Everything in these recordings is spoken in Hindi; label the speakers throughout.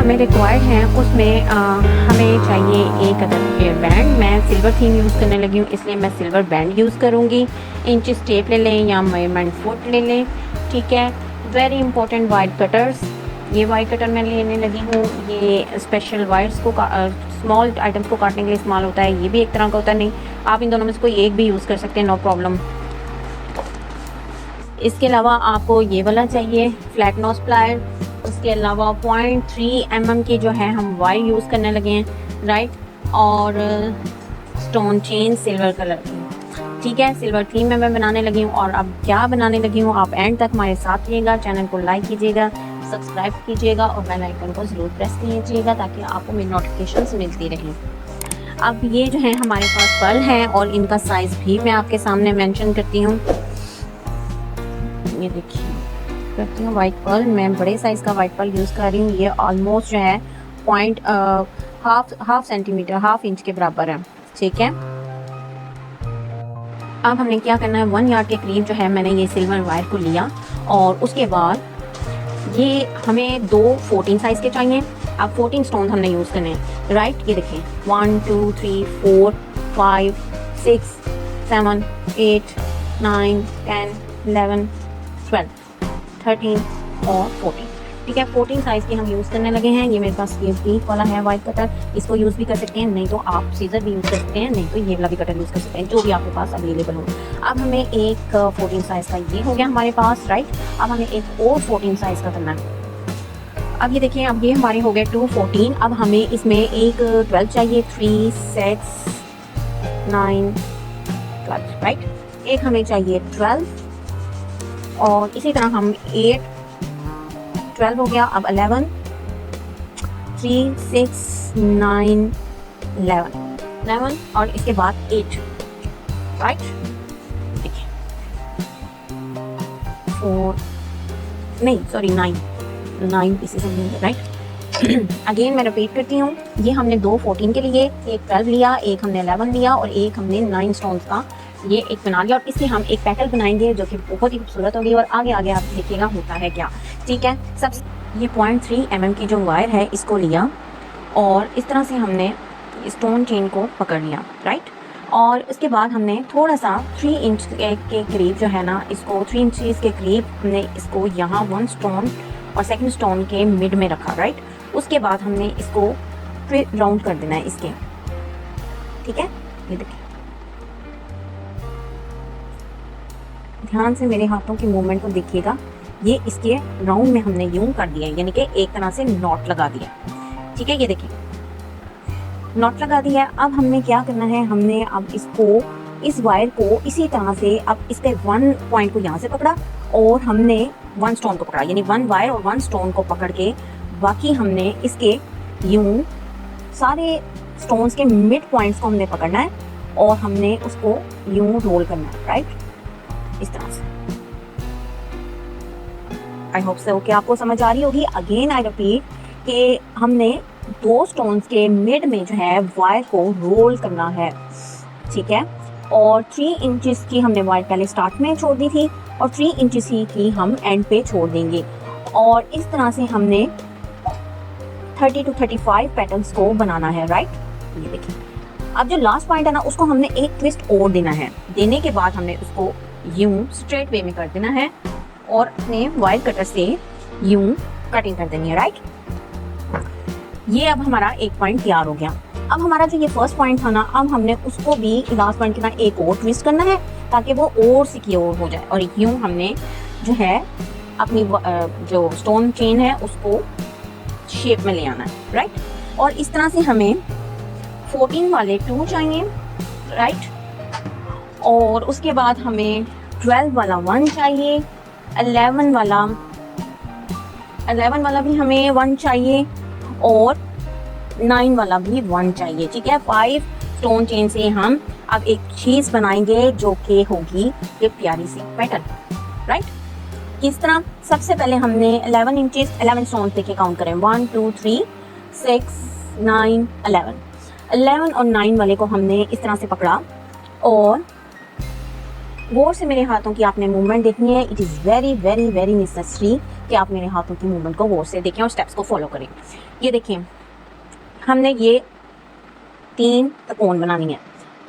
Speaker 1: हमें रिक्वायर्ड हैं उसमें हमें चाहिए एक अदर हेयर बैंड। मैं सिल्वर थीम यूज़ करने लगी हूँ, इसलिए मैं सिल्वर बैंड यूज़ करूँगी। इंचेस टेप ले लें या मेजरमेंट फुट ले लें, ठीक है। वेरी इंपॉर्टेंट वायर कटर्स, ये वायर कटर मैं लेने लगी हूँ। ये स्पेशल वायर्स को स्मॉल आइटम्स को काटने के लिए इस्तेमाल होता है। ये भी एक तरह का होता है, नहीं आप इन दोनों में से कोई एक भी यूज़ कर सकते हैं, नो प्रॉब्लम। इसके अलावा आपको ये वाला चाहिए फ्लैट नोज प्लायर। उसके अलावा 0.3 mm की जो है हम वायर यूज़ करने लगे हैं, राइट। और स्टोन चेन सिल्वर कलर की, ठीक है। सिल्वर थीम में मैं बनाने लगी हूँ। और अब क्या बनाने लगी हूँ, आप एंड तक हमारे साथ रहिएगा। चैनल को लाइक कीजिएगा, सब्सक्राइब कीजिएगा और बेल आइकन को ज़रूर प्रेस कीजिएगा ताकि आपको मेरी नोटिफिकेशंस मिलती रहें। अब ये जो है हमारे पास पर्ल हैं और इनका साइज़ भी मैं आपके सामने मेंशन करती हूँ। ये देखिए करती हूँ वाइट पर्ल, मैं बड़े साइज़ का वाइट पर्ल यूज़ कर रही हूँ। ये ऑलमोस्ट जो है हाफ सेंटीमीटर, हाफ इंच के बराबर है, ठीक है। अब हमने क्या करना है, 1 यार्ड के करीब जो है मैंने ये सिल्वर वायर को लिया और उसके बाद ये हमें 2 14 साइज़ के चाहिए। अब 14 स्टोन हमने यूज़ करने हैं, राइट। ये देखिए 1 2 3 4 5 6 7 8 9 10 11 12 13 और 14, ठीक है। 14 साइज़ के हम यूज़ करने लगे हैं। ये मेरे पास ये ब्रीफ वाला है वाइट कटर, इसको यूज़ भी कर सकते हैं, नहीं तो आप सीजर भी यूज़ कर सकते हैं, नहीं तो ये वाला भी कटर यूज़ कर सकते हैं, जो भी आपके पास अवेलेबल हो। अब हमें एक 14 साइज़ का ये हो गया हमारे पास, राइट। अब हमें एक और 14 साइज़ का करना है। अब ये देखिए, अब ये हमारे हो गए 2 14। अब हमें इसमें एक 12 चाहिए, 3 6 9 12, राइट। एक हमें चाहिए 12 और इसी तरह हम 8 12 हो गया। अब 11 3 6 9 11 और इसके बाद 8, राइट। देखिए 9 पीसेस होंगे, राइट। अगेन मैं रिपीट करती हूँ, ये हमने 2 14 के लिए, एक 12 लिया, एक हमने 11 लिया और एक हमने 9 स्टोन्स का ये एक बना लिया। और इससे हम एक पैटर्न बनाएंगे जो कि बहुत ही खूबसूरत होगी और आगे आगे आप देखिएगा होता है क्या, ठीक है। सब ये 0.3 mm की जो वायर है इसको लिया और इस तरह से हमने स्टोन चेन को पकड़ लिया, राइट। और उसके बाद हमने थोड़ा सा 3 इंच के करीब जो है ना, इसको 3 इंचेस के करीब हमने इसको यहाँ 1 स्टोन और सेकंड स्टोन के मिड में रखा, राइट। उसके बाद हमने इसको फिर राउंड कर देना है इसके, ठीक है। ये देखिए ध्यान से मेरे हाथों की मूवमेंट को देखिएगा। ये इसके राउंड में हमने यूं कर दिया, यानी कि एक तरह से नॉट लगा दिया, ठीक है। ये देखिए नॉट लगा दिया। अब हमने क्या करना है, हमने अब इसको इस वायर को इसी तरह से अब इसके 1 पॉइंट को यहाँ से पकड़ा और हमने 1 स्टोन को पकड़ा, यानी 1 वायर और 1 स्टोन को पकड़ के बाकी हमने इसके यूं सारे स्टोन्स के मिड पॉइंट्स को हमने पकड़ना है और हमने उसको यूं रोल करना है, राइट, इस तरह से। आई होप सो कि आपको समझ आ रही होगी। अगेन आई रिपीट कि हमने 2 स्टोन्स के मिड में जो है वायर को रोल करना है, ठीक है। और 3 इंचेस की हमने वायर पहले स्टार्ट में छोड़ दी थी और 3 इंचेस ही की हम एंड पे छोड़ देंगे। और इस तरह से हमने 30 to 35 पैटर्न्स को बनाना है, राइट। ये देखिए अब जो लास्ट पॉइंट है ना, उसको हमने एक ट्विस्ट और देना है। देने के बाद हमने उसको यूं स्ट्रेट वे में कर देना है और अपने वायर कटर से यूं कटिंग कर देनी है, राइट। ये अब हमारा एक पॉइंट तैयार हो गया। अब हमारा जो ये फर्स्ट पॉइंट था ना, अब हमने उसको भी लास्ट पॉइंट के साथ एक और ट्विस्ट करना है ताकि वो और सिक्योर हो जाए। और यूं हमने जो है अपनी जो स्टोन चेन है उसको शेप में ले आना है, राइट। और इस तरह से हमें 14 वाले 2 चाहिए, राइट। और उसके बाद हमें 12 वाला 1 चाहिए, 11 वाला भी हमें 1 चाहिए और 9 वाला भी 1 चाहिए, ठीक है। 5 स्टोन चेन से हम अब एक चीज बनाएंगे जो कि होगी ये प्यारी सी पैटर्न, राइट। किस तरह, सबसे पहले हमने 11 इंचेस 11 स्टोन लेके काउंट करें, 1 2 3 6 9 11 और 9 वाले को हमने इस तरह से पकड़ा और गौर से मेरे हाथों की आपने मूवमेंट देखनी है। It is very very very necessary कि आप मेरे हाथों की मूवमेंट को गौर से देखें और स्टेप्स को फॉलो करें। ये देखें, हमने ये 3 त्रिकोण बनानी है,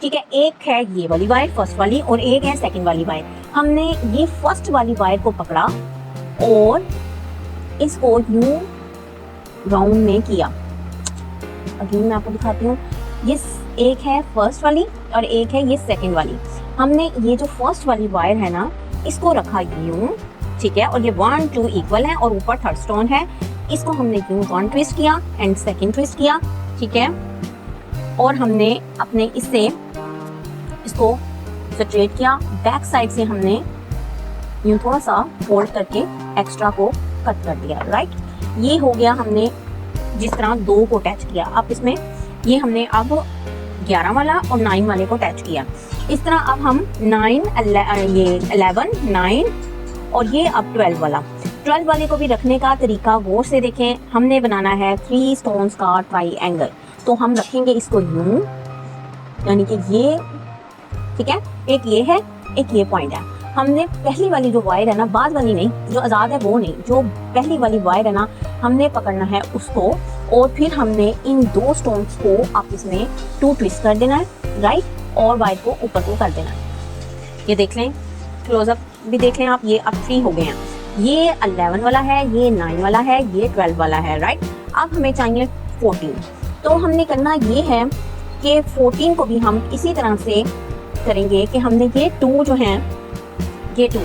Speaker 1: ठीक है। एक है ये वाली वायर, फर्स्ट वाली, और एक है सेकंड वाली वायर। हमने ये फर्स्ट वाली वायर को पकड़ा और इसको यूं राउंड में किया। अगेन मैं आपको दिखाती हूँ, ये एक है फर्स्ट वाली और एक है ये सेकंड वाली। हमने ये जो फर्स्ट वाली वायर है ना, इसको रखा यूं, ठीक है, और ये 1 2 इक्वल है और ऊपर थर्ड स्टोन है। इसको हमने यूं 1 ट्विस्ट किया एंड सेकंड ट्विस्ट किया, ठीक है, और हमने अपने इससे इसको स्ट्रेट किया। बैक साइड से हमने यूं थोड़ा सा फोल्ड करके एक्स्ट्रा को कट कर दिया, राइट। ये हो गया, हमने जिस तरह 2 को अटैच किया। अब इसमें ये हमने अब 11 वाला और 9 वाले को अटैच किया। इस तरह अब हम 9 ये 11 9 और ये अब 12 वाला 12 वाले को भी रखने का तरीका गौर से देखें। हमने बनाना है 3 स्टोन्स का ट्राइएंगल, तो हम रखेंगे इसको यूं, यानी कि ये, ठीक है, एक ये है, एक ये पॉइंट है। हमने पहली वाली जो वायर है ना, बाद वाली नहीं, जो आज़ाद है वो नहीं, जो पहली वाली वायर है ना, हमने पकड़ना है उसको, और फिर हमने इन 2 स्टोन्स को आपस में 2 ट्विस्ट कर देना है, राइट, और वायर को ऊपर को कर देना है। ये देख लें, क्लोजअप भी देख लें आप, ये अब 3 हो गए हैं। ये 11 वाला है, ये 9 वाला है, ये 12 वाला है, राइट। अब हमें चाहिए 14, तो हमने करना ये है कि 14 को भी हम इसी तरह से करेंगे कि हमने ये 2 जो हैं, ये 2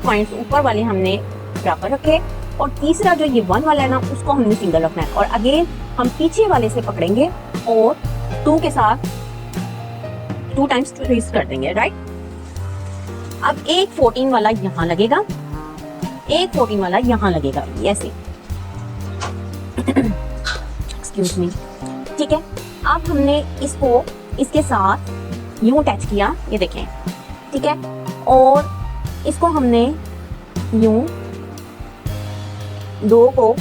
Speaker 1: पॉइंट्स ऊपर वाले हमने बराबर रखे, और तीसरा जो ये 1 वाला है ना, उसको हमने सिंगल रखना है। और अगेन हम पीछे वाले से पकड़ेंगे और 2 के साथ 2 टाइम्स ट्विस्ट कर देंगे, राइट। अब एक 14 वाला यहाँ लगेगा, एक 14 वाला यहाँ लगेगा, ऐसे, एक्सक्यूज मी, ठीक है। अब हमने इसको इसके साथ यूं अटैच किया, ये देखें, ठीक है, और इसको हमने यूं 2 को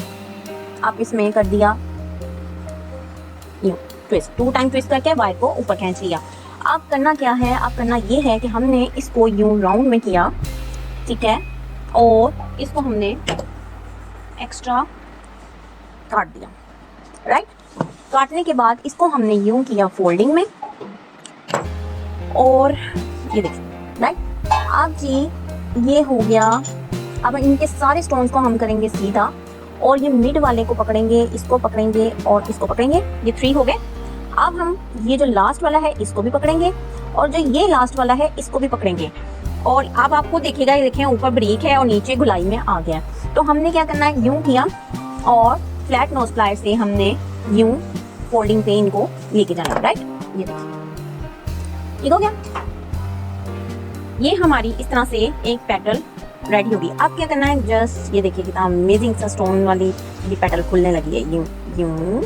Speaker 1: आप इसमें कर दिया यूं ट्विस्ट, 2 टाइम ट्विस्ट करके वायर को ऊपर खींच लिया। अब करना क्या है, अब करना ये है कि हमने इसको यूं राउंड में किया, ठीक है, और इसको हमने एक्स्ट्रा काट दिया, राइट। काटने के बाद इसको हमने यूं किया फोल्डिंग में, और ये देखिए, राइट। अब जी ये हो गया। अब इनके सारे स्टोन्स को हम करेंगे सीधा, और ये मिड वाले को पकड़ेंगे, इसको पकड़ेंगे और इसको पकड़ेंगे, ये 3 हो गए। अब हम ये जो लास्ट वाला है इसको भी पकड़ेंगे, और जो ये लास्ट वाला है इसको भी पकड़ेंगे। और अब आपको देखिएगा, ये देखें, ऊपर ब्रीक है और नीचे गुलाई में आ गया। तो हमने क्या करना है, यूं किया और फ्लैट नोज प्लायर से हमने यूं फोल्डिंग पे इनको लेके जाना, राइट। ये देखिए, ठीक हो गया। ये हमारी इस तरह से एक पेटल रेडी होगी। अब क्या करना है, जस्ट ये देखिए कितना अमेजिंग सा स्टोन वाली ये पेटल खुलने लगी है, यूं यूं,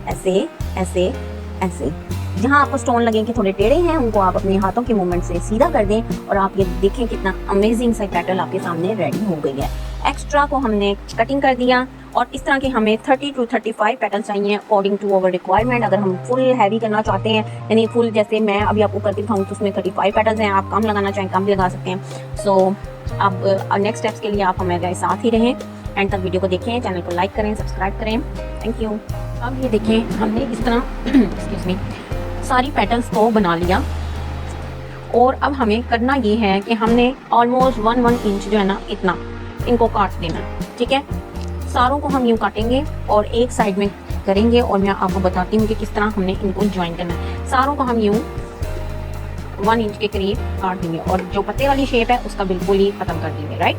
Speaker 1: ऐसे ऐसे ऐसे। जहाँ आपको स्टोन लगे कि थोड़े टेढ़े हैं, उनको आप अपने हाथों के मूवमेंट से सीधा कर दें, और आप ये देखें कितना अमेजिंग सा पेटल आपके सामने रेडी हो गई है। एक्स्ट्रा को हमने कटिंग कर दिया, और इस तरह के हमें 30 to 35 पेटल चाहिए अकॉर्डिंग टू अवर रिक्वायरमेंट। अगर हम फुल हैवी करना चाहते हैं, यानी फुल जैसे मैं अभी आपको करके दिखाऊँ, तो उसमें 35 पेटल्स हैं। आप कम लगाना चाहें कम भी लगा सकते हैं। सो अब नेक्स्ट स्टेप्स के लिए आप हमारे साथ ही रहें, एंड तक वीडियो को देखें, चैनल को लाइक करें, सब्सक्राइब करें। Thank you. अब ये देखें, हमने इस तरह एक्सक्यूज मी सारी पेटल्स को बना लिया, और अब हमें करना ये है कि हमने ऑलमोस्ट 1 इंच जो है ना, इतना इनको काट देना, ठीक है। सारों को हम यूँ काटेंगे और एक साइड में करेंगे, और मैं आपको बताती हूँ कि किस तरह हमने इनको ज्वाइन करना है। सारों को हम यूँ 1 इंच के करीब काट देंगे, और जो पत्ते वाली शेप है उसका बिल्कुल ही खत्म कर देंगे, राइट।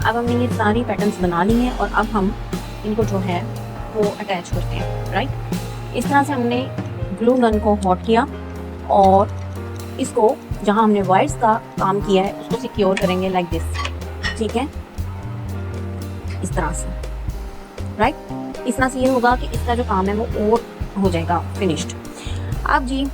Speaker 1: अब हमने ये सारी पैटर्न्स बना ली हैं, और अब हम इनको जो है वो अटैच करते हैं, राइट। इस तरह से हमने ग्लू गन को हॉट किया, और इसको जहां हमने वायर्स का काम किया है उसको सिक्योर करेंगे लाइक दिस, ठीक है, इस तरह से, राइट। इस तरह से ये होगा कि इसका जो काम है वो और हो जाएगा फिनिश्ड। अब जी